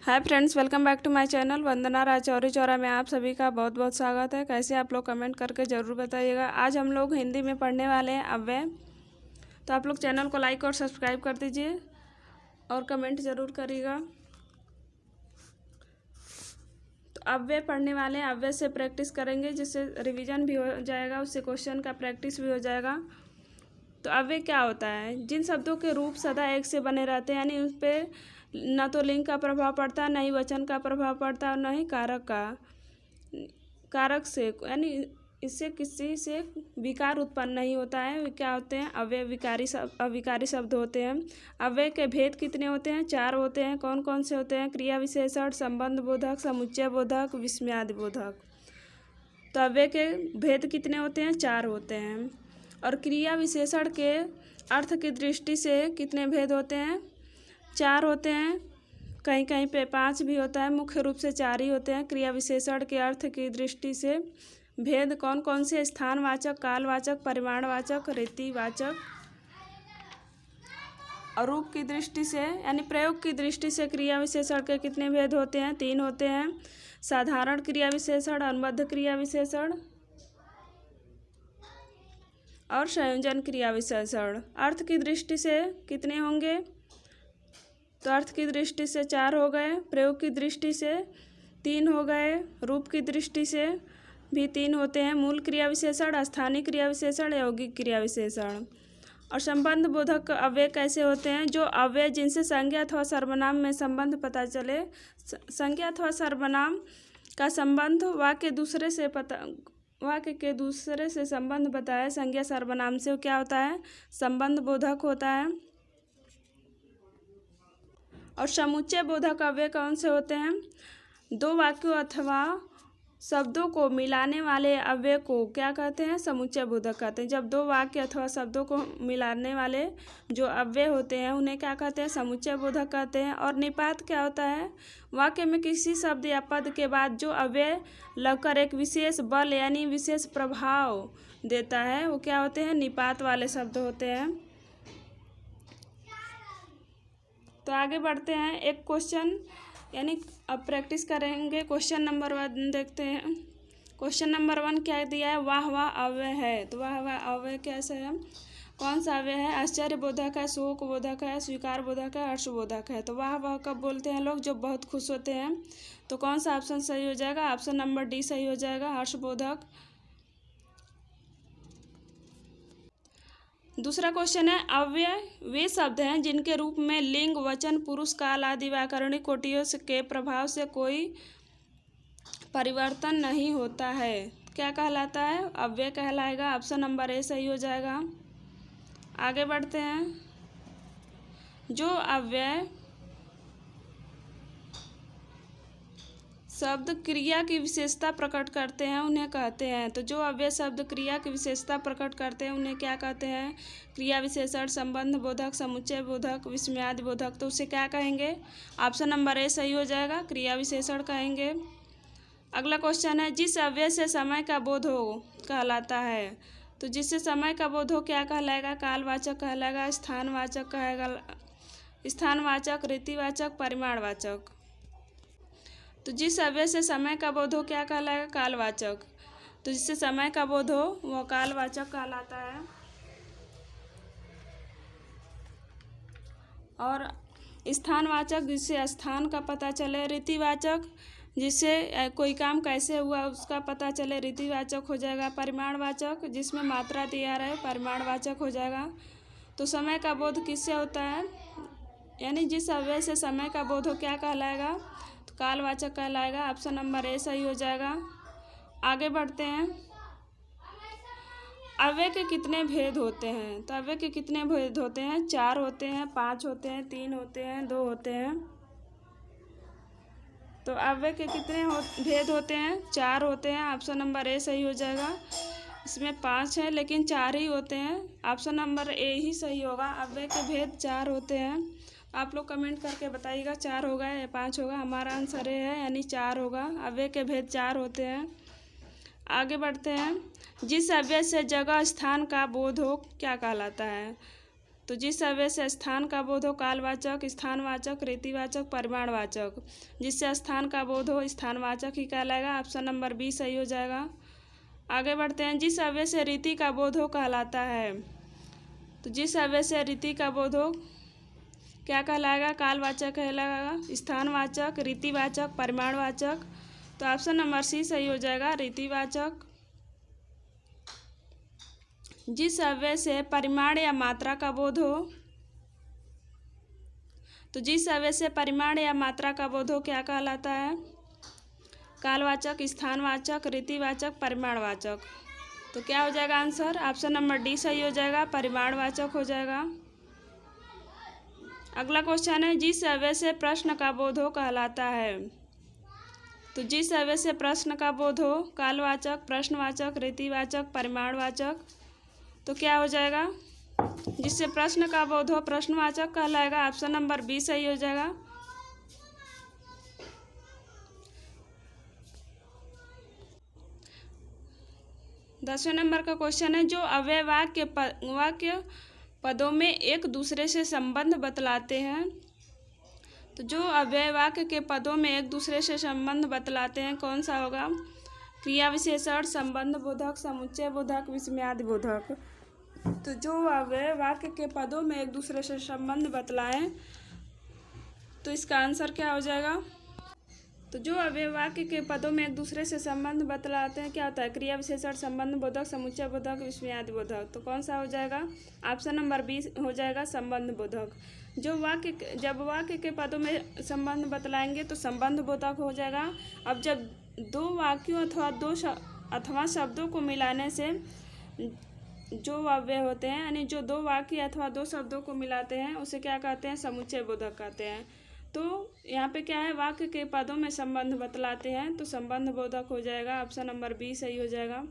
Hi friends, welcome back to my channel. Vandana Rajouri Chaura में आप सभी का बहुत बहुत स्वागत है। कैसे आप लोग कमेंट करके ज़रूर बताइएगा। आज हम लोग हिंदी में पढ़ने वाले हैं अव्यय। तो आप लोग चैनल को लाइक और सब्सक्राइब कर दीजिए और कमेंट ज़रूर करिएगा। तो अव्यय पढ़ने वाले हैं, अव्यय से प्रैक्टिस करेंगे जिससे रिविज़न भी हो जाएगा, उससे क्वेश्चन का प्रैक्टिस भी हो जाएगा। तो अव्यय क्या होता है? जिन शब्दों के रूप सदा एक से बने रहते हैं, यानी उस पर न तो लिंग का प्रभाव पड़ता है, न ही वचन का प्रभाव पड़ता है और न ही कारक से, यानी इससे किसी से विकार उत्पन्न नहीं होता है। क्या होते हैं? अव्यय अविकारी शब्द होते हैं। अव्यय के भेद कितने होते हैं? 4 होते हैं। कौन कौन से होते हैं? क्रिया विशेषण, संबंध बोधक, समुच्चय बोधक, विस्मयादि बोधक। तो अव्यय के भेद कितने होते हैं? 4 होते हैं। और क्रिया विशेषण के अर्थ की दृष्टि से कितने भेद होते हैं? 4 होते हैं। कहीं कहीं पे 5 भी होता है। मुख्य रूप से 4 ही होते हैं। क्रिया विशेषण के अर्थ की दृष्टि से भेद कौन कौन से? स्थानवाचक, कालवाचक, परिमाणवाचक, रीतिवाचक। और रूप की दृष्टि से, यानी प्रयोग की दृष्टि से क्रिया विशेषण के कितने भेद होते हैं? 3 होते हैं। साधारण क्रिया विशेषण, अनुबंध क्रिया विशेषण और संयोजन क्रिया विशेषण। अर्थ की दृष्टि से कितने होंगे? तो अर्थ की दृष्टि से 4 हो गए, प्रयोग की दृष्टि से 3 हो गए, रूप की दृष्टि से भी 3 होते हैं। मूल क्रिया विशेषण, स्थानिक क्रिया विशेषण, यौगिक क्रिया विशेषण। और संबंध बोधक अव्यय कैसे होते हैं? जो अव्यय जिनसे संज्ञा अथवा सर्वनाम में संबंध पता चले। संज्ञा अथवा सर्वनाम का संबंध वाक्य के दूसरे से संबंध बताए संज्ञा सर्वनाम से, क्या होता है? संबंध बोधक होता है। और समुच्चय बोधक अव्यय कौन से होते हैं? 2 वाक्यों अथवा शब्दों को मिलाने वाले अव्यय को क्या कहते हैं? समुच्चय बोधक कहते हैं। जब 2 वाक्य अथवा शब्दों को मिलाने वाले जो अव्यय होते हैं उन्हें क्या कहते हैं? समुच्चय बोधक कहते हैं। और निपात क्या होता है? वाक्य में किसी शब्द या पद के बाद जो अव्यय लगकर एक विशेष बल यानी विशेष प्रभाव देता है वो क्या होते हैं? निपात वाले शब्द होते हैं। तो आगे बढ़ते हैं। एक क्वेश्चन, यानी अब प्रैक्टिस करेंगे। क्वेश्चन नंबर 1 देखते हैं। क्वेश्चन नंबर 1 क्या दिया है? वाह वाह अव्यय है। तो वाह वाह अव्यय कैसे है? कौन सा अव्यय है? आश्चर्य बोधक है, शोक बोधक है, स्वीकार बोधक है, हर्ष बोधक है। तो वाह वाह कब बोलते हैं लोग? जब बहुत खुश होते हैं। तो कौन सा ऑप्शन सही हो जाएगा? ऑप्शन नंबर डी सही हो जाएगा, हर्ष बोधक। दूसरा क्वेश्चन है, अव्यय वे शब्द हैं जिनके रूप में लिंग, वचन, पुरुष, काल आदि व्याकरणिक कोटियों के प्रभाव से कोई परिवर्तन नहीं होता है। क्या कहलाता है? अव्यय कहलाएगा। ऑप्शन नंबर ए सही हो जाएगा। आगे बढ़ते हैं। जो अव्यय शब्द क्रिया की विशेषता प्रकट करते हैं उन्हें कहते हैं। तो जो अव्यय शब्द क्रिया की विशेषता प्रकट करते हैं उन्हें क्या कहते हैं? क्रिया विशेषण, संबंध बोधक, समुच्चय बोधक, विस्मयादि बोधक। तो उसे क्या कहेंगे? ऑप्शन नंबर ए सही हो जाएगा, क्रिया विशेषण कहेंगे। अगला क्वेश्चन है, जिस अव्यय से समय का बोध हो कहलाता है। तो जिससे समय का बोध हो क्या कहलाएगा? कालवाचक कहलाएगा, स्थानवाचक कहेगा, स्थानवाचक, रीतिवाचक, परिमाणवाचक। तो जिस अव्यय से समय का बोध हो क्या कहलाएगा? कालवाचक। तो जिससे समय का बोध हो वह कालवाचक कहलाता है। और स्थानवाचक जिससे स्थान का पता चले, रीतिवाचक जिससे कोई काम कैसे हुआ उसका पता चले, रीतिवाचक हो जाएगा। परिमाणवाचक जिसमें मात्रा दिया रहे, परिमाणवाचक हो जाएगा। तो समय का बोध किससे होता है? यानी जिस अव्यय से समय का बोध हो क्या कहलाएगा? तो कालवाचक कहलाएगा। ऑप्शन नंबर ए सही हो जाएगा। आगे बढ़ते हैं। अव्यय के कितने भेद होते हैं? तो अव्यय के कितने भेद होते हैं? 4 होते हैं, 5 होते हैं, 3 होते हैं, 2 होते हैं। तो अव्यय के कितने भेद होते हैं? 4 होते हैं। ऑप्शन नंबर ए सही हो जाएगा। इसमें 5 है लेकिन 4 ही होते हैं। ऑप्शन नंबर ए ही सही होगा। अव्यय के भेद 4 होते हैं। आप लोग कमेंट करके बताइएगा 4 होगा या 5 होगा। हमारा आंसर ए है, यानी 4 होगा। अव्यय के भेद 4 होते हैं। आगे बढ़ते हैं। जिस अव्यय से जगह स्थान का बोध हो क्या कहलाता है? तो जिस अव्यय से स्थान का बोध हो कालवाचक, स्थानवाचक, रीतिवाचक, परिमाणवाचक। जिससे स्थान का बोध हो स्थानवाचक ही कहलाएगा। ऑप्शन नंबर बी सही हो जाएगा। आगे बढ़ते हैं। जिस अव्यय से रीति का बोध हो कहलाता है। तो जिस अव्यय से रीति का बोध हो क्या कहलाएगा? कालवाचक कहलाएगा, स्थानवाचक, रीतिवाचक, परिमाणवाचक। तो ऑप्शन नंबर सी सही हो जाएगा, रीतिवाचक। जिस अव्यय से परिमाण या मात्रा का बोध हो। तो जिस अव्यय से परिमाण या मात्रा का बोध हो क्या कहलाता है? कालवाचक, स्थानवाचक, रीतिवाचक, परिमाणवाचक। तो क्या हो जाएगा आंसर? ऑप्शन नंबर डी सही हो जाएगा, परिमाणवाचक हो जाएगा। अगला क्वेश्चन है। जिस अव्यय से प्रश्न का बोध हो कहलाता है। तो जिस अव्यय से प्रश्न का बोध हो कालवाचक, प्रश्नवाचक, रीतिवाचक, परिमाणवाचक। तो क्या हो जाएगा? जिससे प्रश्न का बोध हो प्रश्नवाचक कहलाएगा। ऑप्शन नंबर बी सही हो जाएगा। दसवें नंबर का क्वेश्चन है। जो अव्यय वाक्य पदों में एक दूसरे से संबंध बतलाते हैं। तो जो अव्यय वाक्य के पदों में एक दूसरे से संबंध बतलाते हैं कौन सा होगा? क्रिया विशेषण, संबंध बोधक, समुच्चय बोधक, विस्मयादि बोधक। तो जो अव्यय वाक्य के पदों में एक दूसरे से संबंध बतलाएं तो इसका आंसर क्या हो जाएगा? तो जो अव्यय वाक्य के पदों में एक दूसरे से संबंध बतलाते हैं क्या होता है? क्रिया विशेषण, संबंध बोधक, समुच्चय बोधक, विस्मयादि बोधक। तो कौन सा हो जाएगा? ऑप्शन नंबर बी हो जाएगा, संबंध बोधक। जब वाक्य के पदों में संबंध बतलाएंगे तो संबंध बोधक हो जाएगा। अब जब दो वाक्यों अथवा शब्दों को मिलाने से जो अव्यय होते हैं, यानी जो दो वाक्य अथवा दो शब्दों को मिलाते हैं उसे क्या कहते हैं? समुच्चय बोधक कहते हैं। तो यहाँ पे क्या है? वाक्य के पदों में संबंध बतलाते हैं तो संबंध बोधक हो जाएगा। ऑप्शन नंबर बी सही हो जाएगा।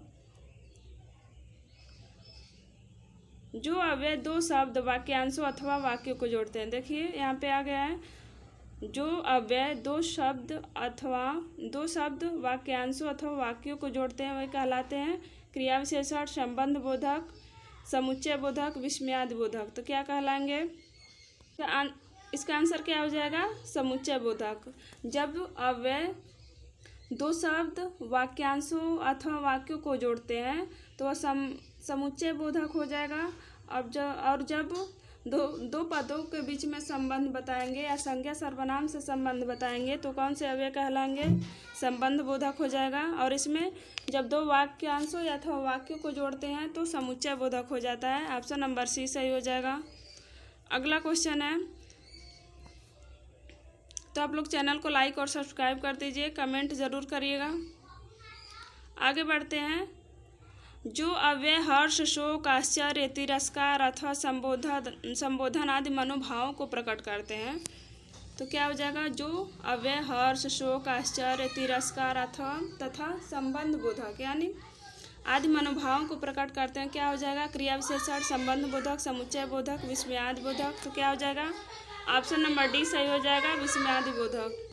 जो अव्यय दो शब्द, वाक्यांशों अथवा वाक्यों को जोड़ते हैं। देखिए यहाँ पे आ गया है। जो अव्यय दो शब्द, वाक्यांशों अथवा वाक्यों को जोड़ते हैं वही कहलाते हैं क्रिया विशेषण, संबंध बोधक, समुच्चय बोधक, विस्मयादि बोधक। तो क्या कहलाएंगे? इसका आंसर क्या हो जाएगा? समुच्चय बोधक। जब अव्यय दो शब्द, वाक्यांशों अथवा वाक्यों को जोड़ते हैं तो वह समुच्चय बोधक हो जाएगा। और जब दो पदों के बीच में संबंध बताएंगे या संज्ञा सर्वनाम से संबंध बताएंगे तो कौन से अव्यय कहलाएंगे? संबंध बोधक हो जाएगा। और इसमें जब दो वाक्यांशों या अथवा वाक्यों को जोड़ते हैं तो समुच्चय बोधक हो जाता है। ऑप्शन नंबर सी सही हो जाएगा। अगला क्वेश्चन है। तो आप लोग चैनल को लाइक और सब्सक्राइब कर दीजिए, कमेंट ज़रूर करिएगा। आगे बढ़ते हैं। जो अव्यय हर्ष, शोक, आश्चर्य, तिरस्कार अथवा संबोधन आदि मनोभावों को प्रकट करते हैं तो क्या हो जाएगा? जो अव्यय हर्ष, शोक, आश्चर्य, तिरस्कार तथा संबंध बोधक यानी आदि मनोभावों को प्रकट करते हैं क्या हो जाएगा? क्रिया विशेषण, संबंध बोधक, समुच्चय बोधक, विस्मयादि बोधक। तो क्या हो जाएगा? ऑप्शन नंबर डी सही हो जाएगा, विस्मयादि बोधक।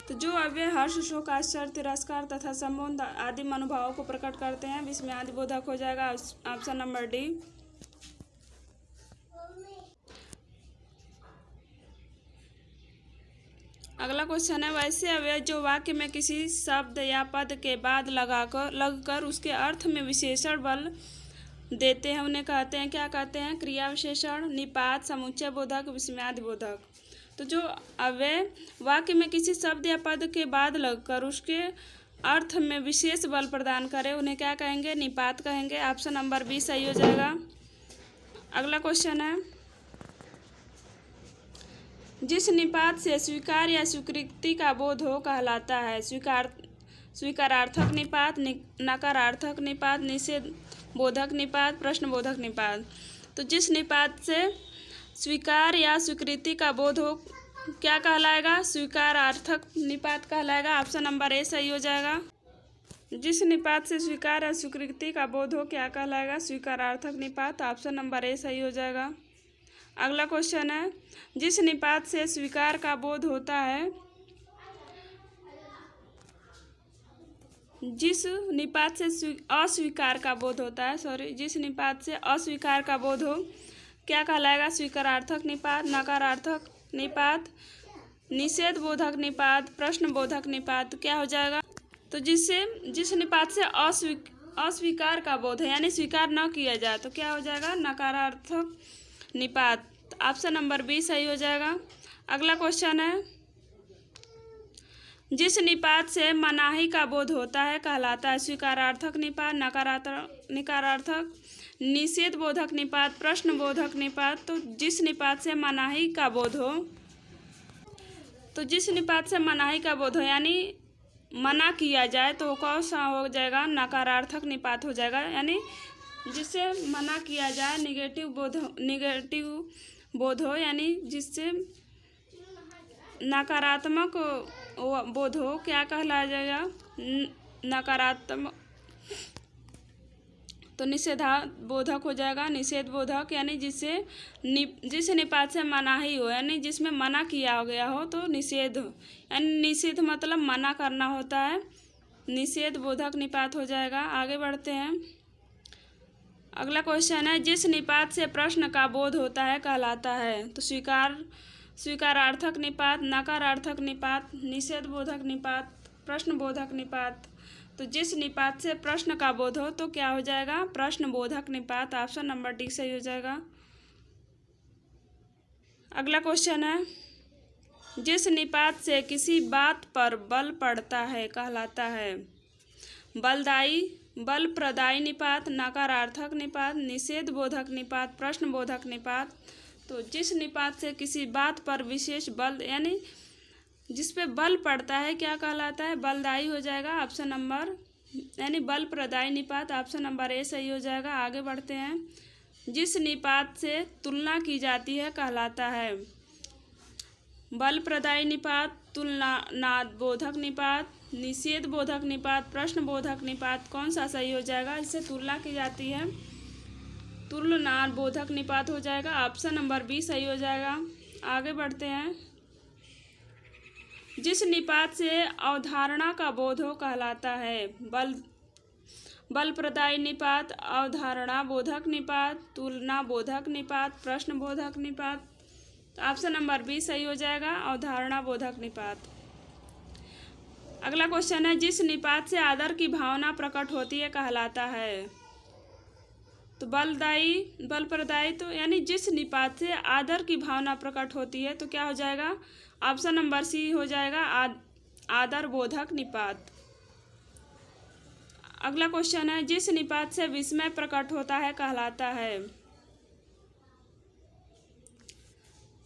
तो जो अव्यय हर्ष, शोक, आश्चर्य, तिरस्कार तथा संबंध आदि मनोभावों को प्रकट करते हैं विस्मयादि बोधक हो जाएगा। Option number D. अगला क्वेश्चन है। वैसे अव्यय जो वाक्य में किसी शब्द या पद के बाद लगकर उसके अर्थ में विशेषण बल देते हैं उन्हें कहते हैं क्या कहते हैं? क्रिया विशेषण, निपात, समुच्चय बोधक, विस्मयादि बोधक। तो जो अव्यय वाक्य में किसी शब्द या पद के बाद लगकर उसके अर्थ में विशेष बल प्रदान करे उन्हें क्या कहेंगे? निपात कहेंगे। ऑप्शन नंबर बी सही हो जाएगा। अगला क्वेश्चन है। जिस निपात से स्वीकार या स्वीकृति का बोध हो कहलाता है। स्वीकारार्थक निपात, नकारार्थक निपात, निषेध बोधक निपात, प्रश्न बोधक निपात। तो जिस निपात से स्वीकार या स्वीकृति का बोध हो क्या कहलाएगा? स्वीकारार्थक निपात कहलाएगा। ऑप्शन नंबर ए सही हो जाएगा। जिस निपात से स्वीकार या स्वीकृति का बोध हो क्या कहलाएगा? स्वीकारार्थक निपात। ऑप्शन नंबर ए सही हो जाएगा। अगला क्वेश्चन है। जिस निपात से स्वीकार का बोध होता है, जिस निपात से अस्वीकार का बोध होता है जिस निपात से अस्वीकार का बोध हो क्या कहलाएगा? स्वीकारार्थक निपात, नकारार्थक निपात, निषेध बोधक निपात, प्रश्न बोधक निपात। तो क्या हो जाएगा? तो जिस निपात से अस्वीकार का बोध है यानी स्वीकार न किया जाए तो क्या हो जाएगा? नकारार्थक निपात। ऑप्शन नंबर बी सही हो जाएगा। अगला क्वेश्चन है, जिस निपात से मनाही का बोध होता है कहलाता है स्वीकारार्थक निपात, नकारार्थक, निषेध बोधक निपात, प्रश्न बोधक निपात। तो जिस निपात से मनाही का बोध हो, तो जिस निपात से मनाही का बोध हो यानी मना किया जाए तो कौन सा हो जाएगा? नकारार्थक निपात हो जाएगा। यानी जिससे मना किया जाए, निगेटिव बोध हो यानी जिससे नकारात्मक बोध हो, क्या कहला जाएगा? नकारात्मक। तो निषेधा बोधक हो जाएगा, निषेध बोधक यानी जिस निपात से मनाही हो यानी जिसमें मना किया गया हो तो निषेध, यानी निषेध मतलब मना करना होता है, निषेध बोधक निपात हो जाएगा। आगे बढ़ते हैं। अगला क्वेश्चन है, जिस निपात से प्रश्न का बोध होता है कहलाता है तो स्वीकारार्थक निपात, नकारार्थक निपात, निषेध बोधक निपात, प्रश्न बोधक निपात। तो जिस निपात से प्रश्न का बोध हो तो क्या हो जाएगा? प्रश्न बोधक निपात। ऑप्शन नंबर डी सही हो जाएगा। अगला क्वेश्चन है, जिस निपात से किसी बात पर बल पड़ता है कहलाता है बलदायी, बल प्रदायी निपात, नकारार्थक निपात, निषेध बोधक निपात, प्रश्न बोधक निपात। तो जिस निपात से किसी बात पर विशेष बल यानी जिस पे बल पड़ता है क्या कहलाता है? बलदायी हो जाएगा। ऑप्शन नंबर यानी बल प्रदायी निपात। ऑप्शन नंबर ए सही हो जाएगा। आगे बढ़ते हैं। जिस निपात से तुलना की जाती है कहलाता है बल प्रदायी निपात, तुलनाद बोधक निपात, निषेध बोधक निपात, प्रश्न बोधक निपात। कौन सा सही हो जाएगा? इससे तुलना की जाती है, तुलनाद बोधक निपात हो जाएगा। ऑप्शन नंबर बी सही हो जाएगा। आगे बढ़ते हैं। जिस निपात से अवधारणा का बोध हो कहलाता है बल प्रदायी निपात, अवधारणा बोधक निपात, तुलना बोधक निपात, प्रश्न बोधक निपात। ऑप्शन नंबर बी सही हो जाएगा, अवधारणा बोधक निपात। अगला क्वेश्चन है, जिस निपात से आदर की भावना प्रकट होती है कहलाता है तो बल प्रदायी। तो यानी जिस निपात से आदर की भावना प्रकट होती है तो क्या हो जाएगा? ऑप्शन नंबर सी हो जाएगा, आदर बोधक निपात। अगला क्वेश्चन है, जिस निपात से विस्मय प्रकट होता है कहलाता है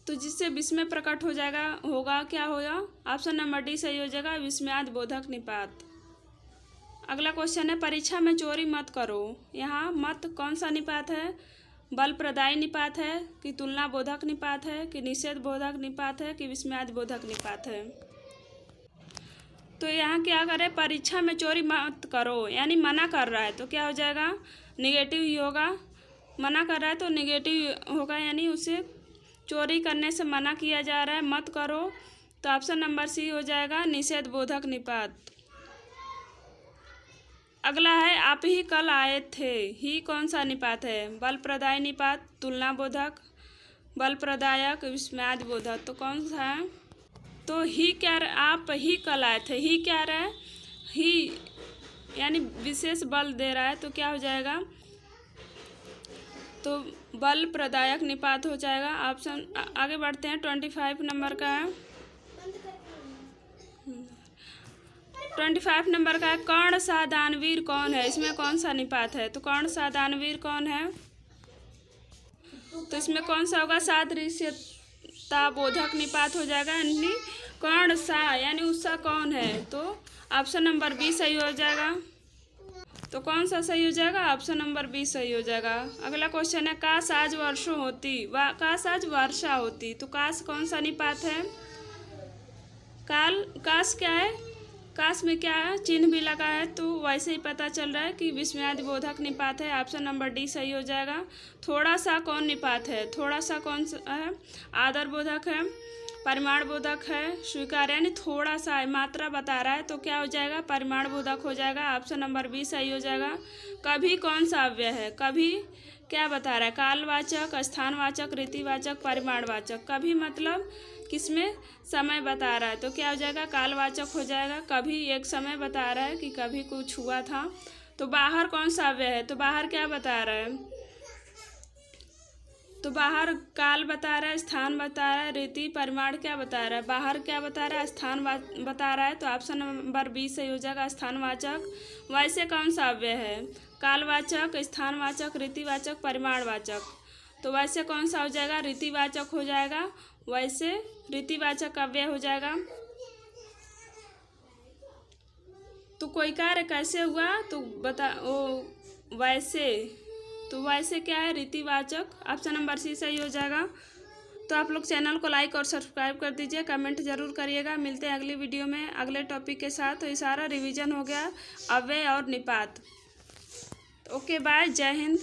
तो जिससे विस्मय प्रकट हो जाएगा होगा क्या होगा? ऑप्शन नंबर डी सही हो जाएगा, विस्मयाद बोधक निपात। अगला क्वेश्चन है, परीक्षा में चोरी मत करो। यहाँ मत कौन सा निपात है? बल प्रदायी निपात है कि तुलना बोधक निपात है कि निषेध बोधक निपात है कि विस्मयाद बोधक निपात है? तो यहाँ क्या करें? परीक्षा में चोरी मत करो यानी मना कर रहा है तो क्या हो जाएगा? निगेटिव ही होगा। मना कर रहा है तो निगेटिव होगा यानी उसे चोरी करने से मना किया जा रहा है, मत करो। तो ऑप्शन नंबर सी हो जाएगा, निषेध बोधक निपात। अगला है, आप ही कल आए थे। ही कौन सा निपात है? बल प्रदायी निपात, तुलना बोधक, बल प्रदायक, विस्मयाद बोधक। तो कौन सा है? तो ही क्या, आप ही कल आए थे। ही क्या रहा है? ही यानी विशेष बल दे रहा है तो क्या हो जाएगा? तो बल प्रदायक निपात हो जाएगा। ऑप्शन आगे बढ़ते हैं। 25 नंबर का है, 25 नंबर का है, कर्ण सा दानवीर कौन है? इसमें कौन सा निपात है? तो कर्ण सा दानवीर कौन है? तो इसमें कौन सा होगा? सादृश्यता बोधक निपात हो जाएगा। यानी कर्ण सा यानी उसका कौन है? तो ऑप्शन नंबर बी सही हो जाएगा। तो कौन सा सही हो जाएगा? ऑप्शन नंबर बी सही हो जाएगा। अगला क्वेश्चन है, काश आज वर्षा होती, काश आज वर्षा होती। तो काश कौन सा निपात है? काश क्या है? काश में क्या है? चिन्ह भी लगा है तो वैसे ही पता चल रहा है कि विस्मयादि बोधक निपात है। ऑप्शन नंबर डी सही हो जाएगा। थोड़ा सा कौन निपात है? थोड़ा सा कौन सा है? आदर बोधक है, परिमाण बोधक है, स्वीकार यानी थोड़ा सा है, मात्रा बता रहा है तो क्या हो जाएगा? परिमाण बोधक हो जाएगा। ऑप्शन नंबर बी सही हो जाएगा। कभी कौन सा अव्यय है? कभी क्या बता रहा है, कालवाचक, स्थानवाचक, रीतिवाचक, परिमाणवाचक। कभी मतलब किसमें समय बता रहा है, तो क्या हो जाएगा, कालवाचक हो जाएगा। कभी एक समय बता रहा है कि कभी कुछ हुआ था। तो बाहर कौन सा अव्यय है, तो बाहर क्या बता रहा है, तो बाहर काल बता रहा है, स्थान बता रहा है, रीति, परिमाण क्या बता रहा है, बाहर क्या बता रहा है, स्थान बता रहा है। तो ऑप्शन नंबर 20 सही हो जाएगा, स्थानवाचक। वैसे कौन सा अव्यय है, कालवाचक, स्थानवाचक, रीतिवाचक, परिमाणवाचक। तो वैसे कौन सा हो जाएगा, रीतिवाचक हो जाएगा। वैसे रीतिवाचक अव्यय हो जाएगा। तो कोई कार्य कैसे हुआ, तो बता वो वैसे, तो वैसे क्या है, रीतिवाचक। ऑप्शन नंबर सी सही हो जाएगा। तो आप लोग चैनल को लाइक और सब्सक्राइब कर दीजिए, कमेंट जरूर करिएगा। मिलते हैं अगली वीडियो में अगले टॉपिक के साथ। तो ये सारा रिवीजन हो गया अव्यय और निपात। ओके बाय, जय हिंद।